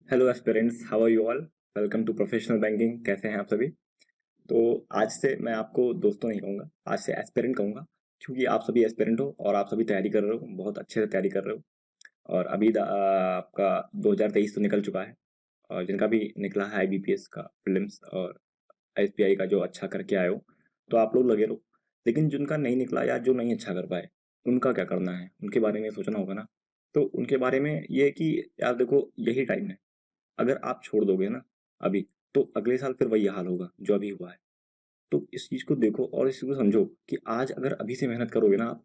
Hello aspirants, how are you all. Welcome to professional banking. कैसे हैं आप सभी। तो आज से मैं आपको दोस्तों नहीं कहूँगा, आज से एस्पिरेंट कहूँगा, क्योंकि आप सभी एस्पिरेंट हो और आप सभी तैयारी कर रहे हो, बहुत अच्छे से तैयारी कर रहे हो। और अभी आपका 2023 तो निकल चुका है, और जिनका भी निकला है आईबीपीएस का प्रीलिम्स और एसबीआई का जो अच्छा करके आए हो, तो आप लोग लगे रहो। लेकिन जिनका नहीं निकला या जो नहीं अच्छा कर पाए, उनका क्या करना है, उनके बारे में सोचना होगा ना। तो उनके बारे में ये है कि यार देखो, यही टाइम है। अगर आप छोड़ दोगे ना अभी, तो अगले साल फिर वही हाल होगा जो अभी हुआ है। तो इस चीज को देखो और इस चीज को समझो कि आज अगर अभी से मेहनत करोगे ना आप,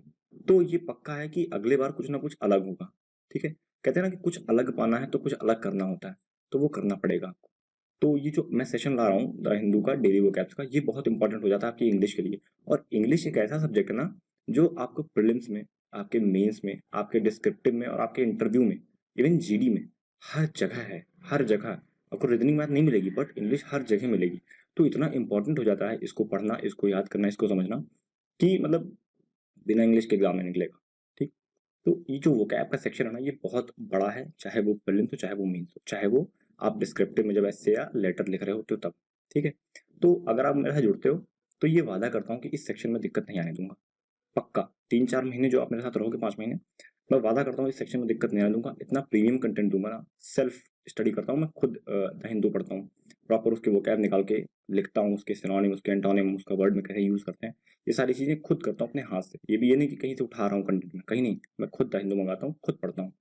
तो ये पक्का है कि अगले बार कुछ ना कुछ अलग होगा। ठीक है। कहते हैं ना कि कुछ अलग पाना है तो कुछ अलग करना होता है, तो वो करना पड़ेगा आपको। तो ये जो मैं सेशन ला रहा हूँ द हिंदू का, डेली वोकैब्स का, ये बहुत इंपॉर्टेंट हो जाता है आपकी इंग्लिश के लिए। और इंग्लिश एक ऐसा सब्जेक्ट है ना, जो आपको प्रीलिम्स में, आपके मेंस में, आपके डिस्क्रिप्टिव में और आपके इंटरव्यू में, इवन जीडी में, हर जगह है। हर जगह आपको रीजनिंग मैथ नहीं मिलेगी, बट इंग्लिश हर जगह मिलेगी। तो इतना इंपॉर्टेंट हो जाता है इसको पढ़ना, इसको याद करना, इसको समझना, कि मतलब बिना इंग्लिश के एग्जाम में निकलेगा। ठीक। तो ये जो वोकैब का सेक्शन है ना, ये बहुत बड़ा है, चाहे वो प्रीलिम्स हो, चाहे वो मेंस हो, चाहे वो आप डिस्क्रिप्टिव में जब ऐसे या लेटर लिख रहे होते हो तब। ठीक है। तो अगर आप मेरे साथ जुड़ते हो, तो ये वादा करता हूँ कि इस सेक्शन में दिक्कत नहीं आने दूंगा। पक्का 3-4 महीने जो आप मेरे साथ रहोगे, 5 महीने, मैं वादा करता हूँ इस सेक्शन में दिक्कत नहीं आने दूंगा। इतना प्रीमियम कंटेंट दूंगा ना। सेल्फ स्टडी करता हूँ मैं खुद, द हिंदू पढ़ता हूँ, प्रॉपर उसके वोकैब निकाल के लिखता हूँ, उसके सिनोनिम, उसके एंटोनिम, उसका वर्ड में कैसे यूज करते हैं, ये सारी चीजें खुद करता हूँ अपने हाथ से। ये नहीं कि कहीं से उठा रहा हूँ कंटेंट में, कहीं नहीं, मैं खुद द हिंदू मंगाता हूँ, खुद पढ़ता हूँ।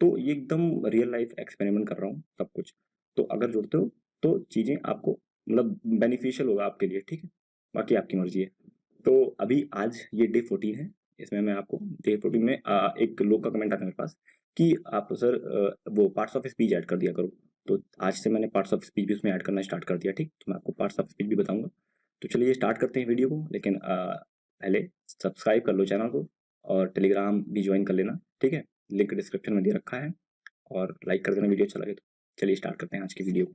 तो ये एकदम रियल लाइफ एक्सपेरिमेंट कर रहा हूँ सब कुछ। तो अगर जुड़ते हो तो चीजें आपको मतलब बेनिफिशियल होगा आपके लिए। ठीक है। बाकी आपकी मर्जी है। तो अभी आज ये डे 14 है। इसमें मैं आपको डे 14 में एक लोग का कमेंट आता है मेरे पास कि आप सर वो पार्ट्स ऑफ स्पीच ऐड कर दिया करो। तो आज से मैंने पार्ट्स ऑफ स्पीच भी उसमें ऐड करना स्टार्ट कर दिया। ठीक। तो मैं आपको पार्ट्स ऑफ स्पीच भी बताऊंगा। तो चलिए स्टार्ट करते हैं वीडियो को, लेकिन पहले सब्सक्राइब कर लो चैनल को, और टेलीग्राम भी ज्वाइन कर लेना। ठीक है। लिंक डिस्क्रिप्शन में दे रखा है। और लाइक कर देना वीडियो अच्छा लगे तो। चलिए स्टार्ट करते हैं आज की वीडियो को।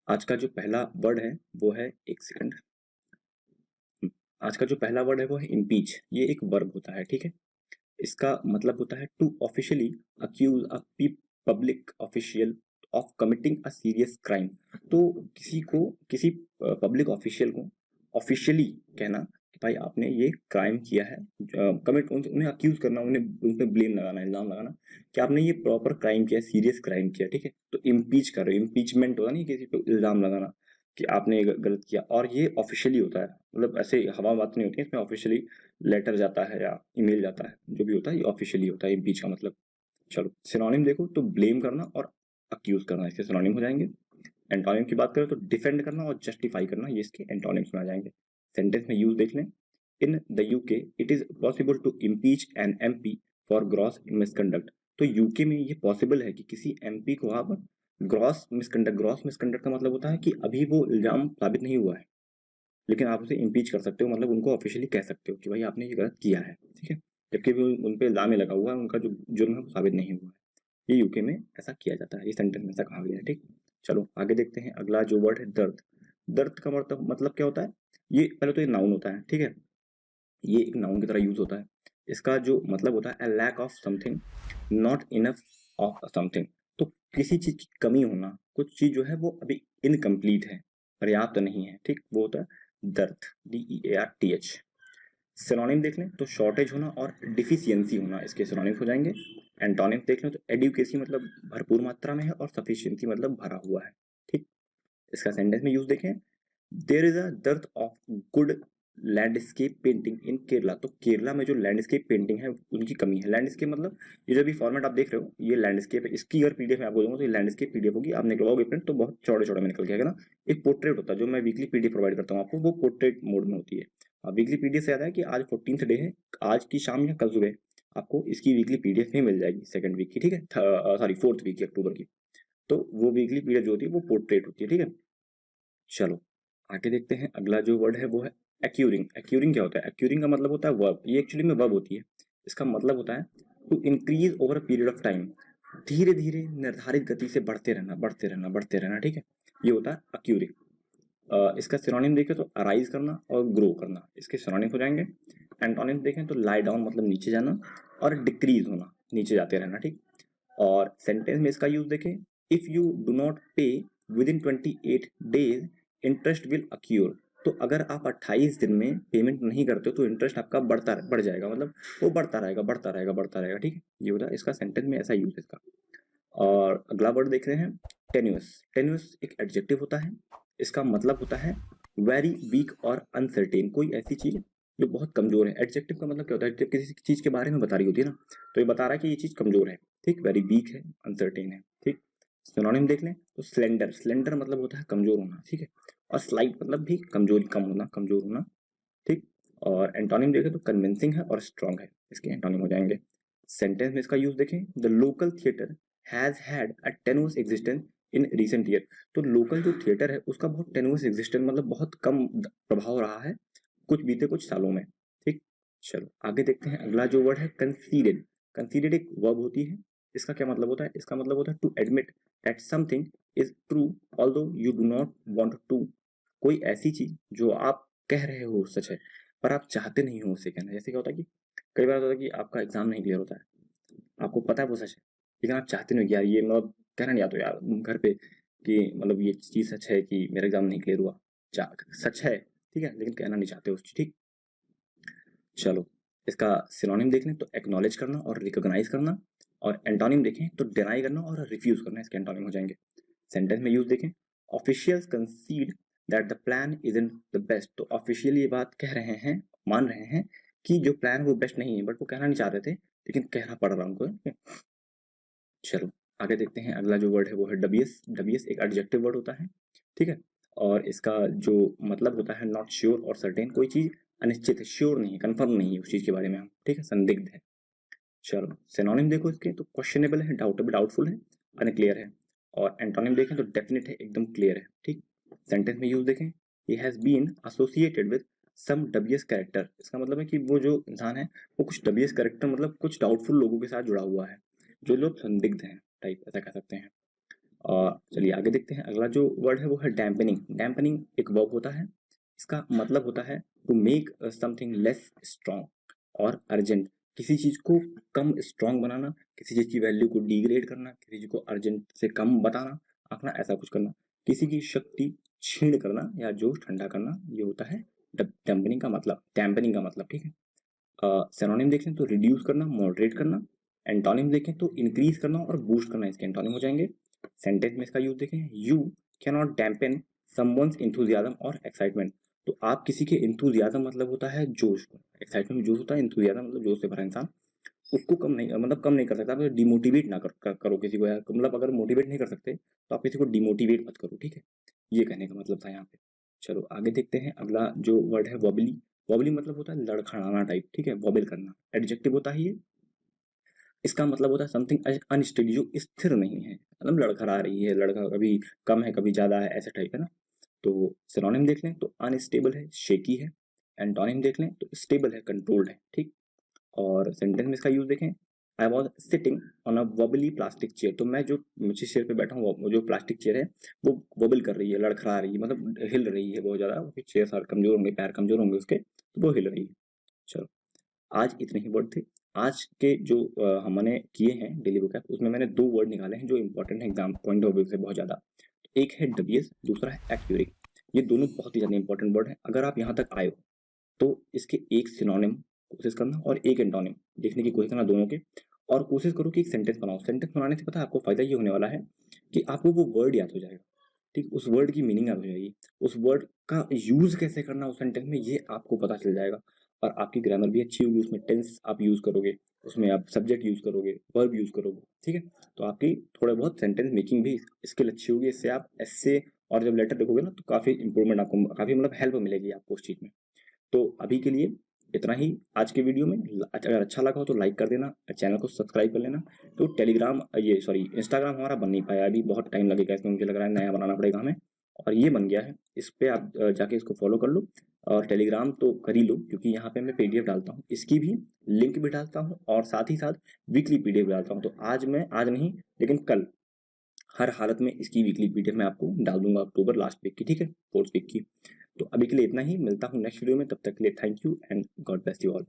आज का जो पहला वर्ड है वो है, एक सेकंड, आज का जो पहला वर्ड है वो है इम्पीच। ये एक वर्ब होता है। ठीक है। इसका मतलब होता है to officially accuse a public official of committing a serious crime. तो किसी को, किसी पब्लिक ऑफिशियल को ऑफिशियली कहना कि भाई आपने ये क्राइम किया है, कमिट, उन्हें अक्यूज करना, उन्हें उन पे ब्लेम लगाना, इल्जाम लगाना कि आपने ये प्रॉपर क्राइम किया, सीरियस क्राइम किया। ठीक है। तो इम्पीच कर रहे हो, इम्पीचमेंट होता नहीं, किसी पे इल्जाम लगाना कि आपने ये गलत किया, और ये ऑफिशियली होता है। मतलब ऐसे हवा बात नहीं होती है इसमें, ऑफिशियली लेटर जाता है या ईमेल जाता है, जो भी होता है ये ऑफिशियली होता है इम्पीच का मतलब। चलो सिनोनिम देखो तो ब्लेम करना और अक्यूज करना इसके सिनोनिम हो जाएंगे। एंटोनिम की बात करें तो डिफेंड करना और जस्टिफाई करना, ये इसके एंटोनिम्स में आ जाएंगे। सेंटेंस में यूज देख लें। In the UK it is possible to impeach an MP for gross misconduct. तो यूके में ये पॉसिबल है कि किसी एमपी को आप ग्रॉस मिसकंडक्ट का मतलब होता है कि अभी वो इल्जाम साबित नहीं हुआ है, लेकिन आप उसे इम्पीच कर सकते हो, मतलब उनको ऑफिशियली कह सकते हो कि भाई आपने ये गलत किया है। ठीक है। जबकि भी उन पे इल्जाम लगा हुआ है, उनका जो जुर्म है वो साबित नहीं हुआ है। ये यूके में ऐसा किया जाता है, ये सेंटेंस में ऐसा कहा गया है। ठीक। चलो आगे देखते हैं। अगला जो वर्ड है दर्द। दर्द का मतलब क्या होता है। ये पहले तो ये नाउन होता है। ठीक है। ये एक नाउन की तरह यूज होता है। इसका जो मतलब होता है lack of something, not enough of something. तो किसी चीज की कमी होना, कुछ चीज जो है वो अभी इनकम्प्लीट है, पर्याप्त तो नहीं है। ठीक। वो होता है दर्द, DEARTH। सिनोनिम देख लें तो शॉर्टेज होना और डिफिशियंसी होना इसके सिनोनिम्स हो जाएंगे। एंटोनिम देख लें तो एडुकेसी मतलब भरपूर मात्रा में है, और सफिशियंसी मतलब भरा हुआ है। ठीक। इसका सेंटेंस में यूज देखें। There is a dearth of good landscape painting in Kerala. तो केरला में जो लैंडस्केप पेंटिंग है उनकी कमी है। लैंडस्केप मतलब ये जो भी फॉर्मेट आप देख रहे हो, ये लैंडस्केप है। इसकी अगर पीडीएफ मैं आपको दूंगा तो ये लैंडस्केप पीडीएफ होगी। आप निकलवाओगे प्रिंट तो बहुत चौड़े चौड़े में निकल के आएगा ना। एक पोर्ट्रेट होता है जो मैं वीकली पीडीएफ प्रोवाइड करता हूँ आपको, वो पोर्ट्रेट मोड में होती है। वीकली पीडीएफ से याद है कि आज 14th डे है, आज की शाम या कल सुबह आपको इसकी वीकली पीडीएफ ही मिल जाएगी, सेकंड वीक की। ठीक है। सॉरी, 4th वीक की, अक्टूबर की। तो वो वीकली पीडीएफ जो होती है वो पोर्ट्रेट होती है। ठीक है। चलो आगे देखते हैं। अगला जो वर्ड है वो है एक्यूरिंग। एक्यूरिंग क्या होता है। एक्यूरिंग का मतलब होता है वर्ब। ये एक्चुअली में वर्ब होती है। इसका मतलब होता है to increase over a period of time. धीरे धीरे निर्धारित गति से बढ़ते रहना, बढ़ते रहना, बढ़ते रहना। ठीक है। ये होता है एक्यूरिंग। इसका सिनोनिम देखें तो अराइज करना और ग्रो करना, इसके सिनोनिम हो जाएंगे। एंटोनिम देखें तो लाई डाउन मतलब नीचे जाना, और डिक्रीज होना, नीचे जाते रहना। ठीक। और सेंटेंस में इसका यूज देखें, if you do not pay within 28 days interest will accrue. तो अगर आप 28 दिन में पेमेंट नहीं करते तो इंटरेस्ट आपका बढ़ जाएगा, मतलब वो बढ़ता रहेगा बढ़ता रहेगा बढ़ता रहेगा, ठीक है। ये होता है इसका सेंटेंस में ऐसा यूज है इसका। और अगला वर्ड देख रहे हैं, टेन्यूअस। टेन्यूअस एक एडजेक्टिव होता है, इसका मतलब होता है वेरी वीक और अनसर्टेन, कोई ऐसी चीज जो बहुत कमजोर है। एडजेक्टिव का मतलब क्या होता है, जब किसी चीज के बारे में बता रही होती है ना, तो ये बता रहा है कि ये चीज कमजोर है, ठीक, वेरी वीक है, अनसर्टेन है, ठीक। सिनोनिम देख लें तो स्लेंडर। स्लेंडर मतलब होता है कमजोर होना, ठीक है। और स्लाइट मतलब भी कमजोरी, कम होना, कमजोर होना, ठीक। और एंटोनिम देखें तो कन्विंसिंग है और स्ट्रांग है, इसके एंटोनिम हो जाएंगे। सेंटेंस में इसका यूज देखें, the local theatre has had a टेनुअस existence in recent year. तो लोकल जो थिएटर है उसका बहुत टेनुअस एग्जिस्टेंस, मतलब बहुत कम प्रभाव रहा है कुछ सालों में, ठीक। चलो आगे देखते हैं, अगला जो वर्ड है कंसीडेड। कंसीडेड एक वर्ब होती है, इसका क्या मतलब होता है, इसका मतलब होता है to admit that something is true although you do not want to. कोई ऐसी चीज जो आप कह रहे हो सच है पर आप चाहते नहीं हो उसे कहना। जैसे क्या होता है कि कई बार होता है कि आपका एग्जाम नहीं क्लियर होता है, आपको पता है वो सच है, लेकिन आप चाहते नहीं हो कि यार ये मतलब कहना नहीं आता यार घर पे कि मतलब ये चीज सच है कि मेरा एग्जाम नहीं क्लियर हुआ, सच है, ठीक है, लेकिन कहना नहीं चाहते उस चीज, ठीक। चलो इसका सिनोनिम देख लें तो एक्नॉलेज करना और रिकॉग्नाइज करना, और एंटोनिम देखें तो डिनाई करना और रिफ्यूज करना, इसके एंटोनिम हो जाएंगे। सेंटेंस में यूज देखें, officials कंसीड that the plan is in the best. तो ऑफिशियल ये बात कह रहे हैं, मान रहे हैं कि जो प्लान वो बेस्ट नहीं है, बट वो कहना नहीं चाह रहे थे लेकिन कहना पड़ रहा उनको, चलो आगे देखते हैं, अगला जो वर्ड है वो है डबियस। डबियस एक एडजेक्टिव वर्ड होता है, ठीक है। और इसका जो मतलब होता है नॉट श्योर और सर्टेन, कोई चीज अनिश्चित है, श्योर नहीं है, कंफर्म नहीं है उस चीज के बारे में हम, ठीक है, संदिग्ध है। चलो सिनोनिम देखो इसके तो क्वेश्चनेबल है, डाउटफुल है, अनक्लियर है। और एंटोनिम देखें तो डेफिनेट है, एकदम क्लियर है, ठीक। सेंटेंस में यूज देखें, he has been associated with some dubious character. इसका मतलब है कि वो जो इंसान है वो कुछ डबियस कैरेक्टर, मतलब कुछ डाउटफुल लोगों के साथ जुड़ा हुआ है, जो लोग संदिग्ध हैं टाइप, ऐसा कह सकते हैं। और चलिए आगे देखते हैं, अगला जो वर्ड है वो है डैम्पनिंग। डैम्पनिंग एक वर्ब होता है, इसका मतलब होता है to make something less strong और अर्जेंट। किसी चीज को कम स्ट्रॉन्ग बनाना, किसी चीज की वैल्यू को डिग्रेड करना, किसी चीज को अर्जेंट से कम बताना, आंकना, ऐसा कुछ करना, किसी की शक्ति क्षीण करना या जोश ठंडा करना, ये होता है डैम्पनिंग का मतलब, डैम्पनिंग का मतलब, ठीक है। सिनोनिम देखें तो रिड्यूस करना, मॉडरेट करना। एंटोनिम देखें तो इंक्रीज करना और बूस्ट करना, इसके एंटोनिम हो जाएंगे। सेंटेंस में इसका यूज देखें, you can not dampen someone's enthusiasm और एक्साइटमेंट। तो आप किसी के इंथुजियाज्म मतलब होता है जोश, एक्साइटमेंट में जोश होता है, इंथुजियाज्म मतलब जोश से भरा इंसान, उसको कम नहीं, मतलब कम नहीं कर सकता। आप डिमोटिवेट ना करो किसी को यार, मतलब अगर मोटिवेट नहीं कर सकते तो आप किसी को डिमोटिवेट मत करो, ठीक है। ये कहने का मतलब था यहाँ पे। चलो आगे देखते हैं, अगला जो वर्ड है वॉबली। वॉबली मतलब होता है लड़खड़ाना टाइप, ठीक है, वॉबल करना, एडजेक्टिव होता है ये। इसका मतलब होता है समथिंग अनस्टेडी, जो स्थिर नहीं है, मतलब लड़खड़ा रही है, लड़का कभी कम है कभी ज्यादा है, ऐसे टाइप है ना। तो सिनोनिम देख लें तो अनस्टेबल है, शेकी है। एंटोनिम देख लें तो स्टेबल है, कंट्रोल्ड है, ठीक। और सेंटेंस में इसका यूज देखें, I was sitting on a wobbly plastic chair. तो मैं जो जिस चेयर पे बैठा हूँ, वो जो प्लास्टिक चेयर है वो वॉबल कर रही है, लड़खड़ा रही है, मतलब हिल रही है बहुत ज्यादा, चेयर सारे कमजोर होंगे, पैर कमजोर होंगे उसके, तो वो हिल रही है। चलो आज इतने ही वर्ड थे। आज के जो हमने किए हैं डेली vocab, उसमें मैंने 2 वर्ड निकाले हैं जो इंपॉर्टेंट है एग्जाम पॉइंट ऑफ व्यू से बहुत ज़्यादा। एक है डबियस, दूसरा है एक्यूरेट। ये दोनों बहुत ही ज़्यादा इंपॉर्टेंट वर्ड हैं। अगर आप यहाँ तक आए हो तो इसके एक सिनोनिम कोशिश करना और एक एंटोनिम देखने की कोशिश करना दोनों के, और कोशिश करो कि एक सेंटेंस बनाओ। सेंटेंस बनाने से पता है आपको फायदा ये होने वाला है कि आपको वो वर्ड याद हो जाएगा, ठीक, उस वर्ड की मीनिंग याद हो जाएगी, उस वर्ड का यूज कैसे करना उस सेंटेंस में ये आपको पता चल जाएगा। और आपकी ग्रामर भी अच्छी होगी, उसमें टेंस आप यूज करोगे, उसमें आप सब्जेक्ट यूज करोगे, वर्ब यूज करोगे, ठीक है। तो आपकी थोड़े बहुत सेंटेंस मेकिंग भी स्किल अच्छी होगी, इससे आप ऐसे और जब लेटर लिखोगे ना तो काफी इंप्रूवमेंट आपको, काफी मतलब हेल्प मिलेगी आपको उस चीज में। तो अभी के लिए इतना ही आज के वीडियो में। अगर अच्छा लगा हो तो लाइक कर देना, चैनल को सब्सक्राइब कर लेना। तो टेलीग्राम, ये सॉरी इंस्टाग्राम हमारा बन नहीं पाया अभी, बहुत टाइम लगेगा इसमें, मुझे लग रहा है नया बनाना पड़ेगा हमें। और ये बन गया है, इस पे आप जाके इसको फॉलो कर लो। और टेलीग्राम तो कर ही लो, क्योंकि यहाँ पे मैं पीडीएफ डालता हूँ, इसकी भी लिंक भी डालता हूँ, और साथ ही साथ वीकली पीडीएफ डालता हूँ। तो आज नहीं लेकिन कल हर हालत में इसकी वीकली पीडीएफ मैं आपको डाल दूंगा, अक्टूबर लास्ट वीक की, ठीक है, 4th वीक की। तो अभी के लिए इतना ही, मिलता हूँ नेक्स्ट वीडियो में, तब तक के लिए thank you and God bless you all.